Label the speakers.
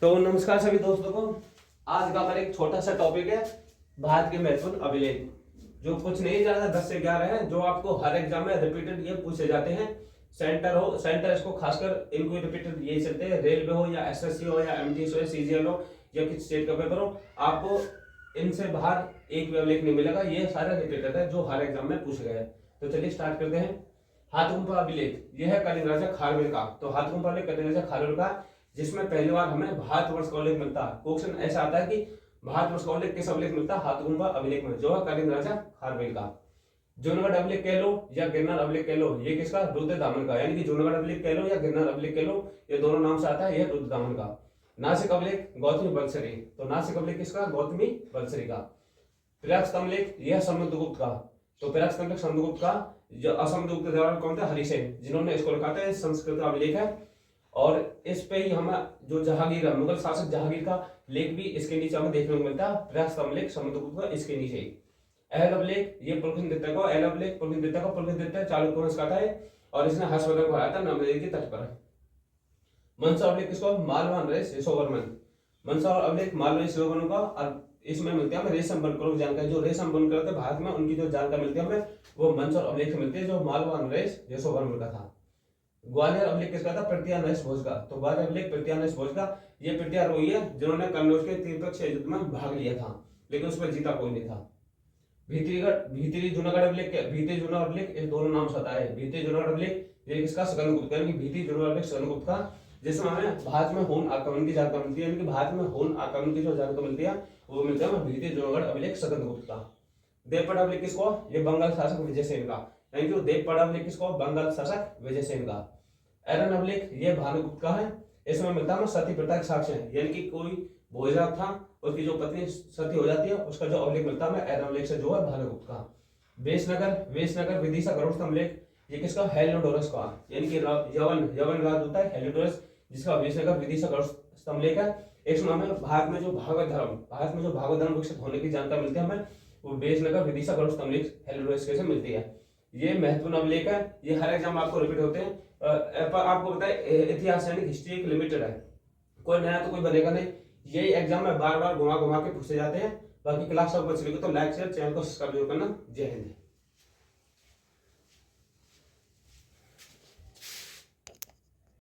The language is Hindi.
Speaker 1: तो नमस्कार सभी दोस्तों को। आज का हमारा एक छोटा सा टॉपिक है भारत के महत्वपूर्ण अभिलेख, जो कुछ नहीं ज्यादा 10 से 11 है, जो आपको हर एग्जाम में रिपीटेड ये पूछे जाते हैं। सेंटर इसको खासकर इनको रिपीटेड यही चलते हैं, रेलवे हो या एसएससी हो या एमटीएस हो या सीजीएल हो या किसी स्टेट का पेपर हो, आपको इनसे बाहर एक भी अभिलेख नहीं मिलेगा। ये सारे रिपीटेड है जो हर एग्जाम में पूछे गए हैं। तो चलिए स्टार्ट करते हैं। हाथगुम्फा अभिलेख, यह है कलिंग राजा खारवेल का। तो हाथगुम्फा अभिलेख कलिंग राजा खारवेल का, जिसमें पहली बार हमें भारतवर्ष का उल्लेख मिलता है। क्वेश्चन ऐसा आता है कि भारतवर्ष का उल्लेख किस अभिलेख मिलता है? हाथगुम्फा अभिलेख में, जो है कलिंग राजा खारवेल का। जूनागढ़ अभिलेख कह लो या गिरनार अभिलेख कह लो, ये किसका? रुद्रदामन का। यानी कि जूनागढ़ अभिलेख कह लो या गिरनार अभिलेख कह लो, ये दोनों नाम से आता है, यह रुद्रदामन का। नासिक अभिलेख गौतमी बलसरी, तो नासिक अभिलेख किसका? गौतमी बलसरी का। प्रयाग स्तंभलेख यह समुद्रगुप्त का। तो प्रयाग स्तंभलेख समुद्रगुप्त का। जो असमुद्रगुप्त के दौरान कौन थे? हरिसेन, जिन्होंने इसको लिखा था। संस्कृत अभिलेख है और इस पे ही हमें जो जहांगीर है, मुगल शासक जहांगीर का लेख भी इसके नीचे हमें देखने को मिलता है। प्रयाग स्तंभलेख समुद्रगुप्त का, इसके नीचे ही। अहल अभिलेख ये पुलकिंदित्य को, अहल अभिलेख पुलकिंदित्य को, पुलकिंदित्य चालुक्य वंश का था और इसने हर्षवर्धन को हराया था नर्मदा नदी के तट पर। मंदसौर अभिलेख किसको? मालवा नरेश यशोवर्मन। मंदसौर अभिलेख मालवा यशोवर्मन का, और इसमें मिलती है हमें रेशम बनकरों की जानकारी। जो रेशम बनकर थे भारत में, उनकी जो जानकारी मिलती है हमें, वो मंदसौर अभिलेख से मिलती है, जो मालवा नरेश यशोवर्मन का था। ग्वालियर अभिलेख किसका था? पृथ्वी नरेश भोज का। तो ग्वालियर अभिलेख पृथ्वी नरेश भोज का। ये पृथ्वी वही है जिन्होंने कन्नौज के त्रिपक्षीय युद्ध में भाग लिया था, लेकिन उसमें जीता कोई नहीं था। भीतरी जूनागढ़ अभिलेख, भीतरी जूनागढ़ अभिलेख, इस दोनों नाम से आता है। भीतरी जूनागढ़ अभिलेख ये किसका? सकंदगुप्त, यानी कि भीतरी जूनागढ़ अभिलेख सकंदगुप्त का, जिसमें हमें भारत में हून आक्रमण की जानकारी मिलती है। यानी कि भारत में हून आक्रमण की जो जानकारी मिलती है वो मिलती है भीतरी जूनागढ़ अभिलेख सकंदगुप्त का। देवपट अभिलेख किसको? ये बंगाल शासक विजयसेन का। यानी कि देवपट अभिलेख किसको? बंगाल शासक विजयसेन का। एरन अभिलेख ये भानुगुप्त का है। इसमें मिलता है सती प्रथा के साक्ष्य है, यानी कि कोई भोजराज था, उसकी जो पत्नी सती हो जाती है, उसका जो अभिलेख मिलता है एरन अभिलेख से, जो है भानुगुप्त का। वेशनगर विदिशा गरुड़ स्तंभलेख ये किसका? हेलियोडोरस का। यानी कि यवन राज होता है हेलियोडोरस, जिसका वेशनगर विदिशा गरुड़ स्तंभलेख है। इसमें हमें भारत में जो भागवत धर्म विकसित होने की जानकारी मिलती है हमें, वो वेशनगर विदिशा गरुड़ स्तंभलेख हेलियोडोरस से मिलती है। ये महत्वपूर्ण अभिलेख है, ये हर एग्जाम आपको रिपीट होते हैं। आपको पता है इतिहास यानी हिस्ट्री एक लिमिटेड है, कोई नया तो कोई बनेगा नहीं। यही एग्जाम में बार बार घुमा घुमा के पूछे जाते हैं। बाकी क्लास सब बच्चे को तो लाइक शेयर चैनल को सब्सक्राइब करना। जय हिंद।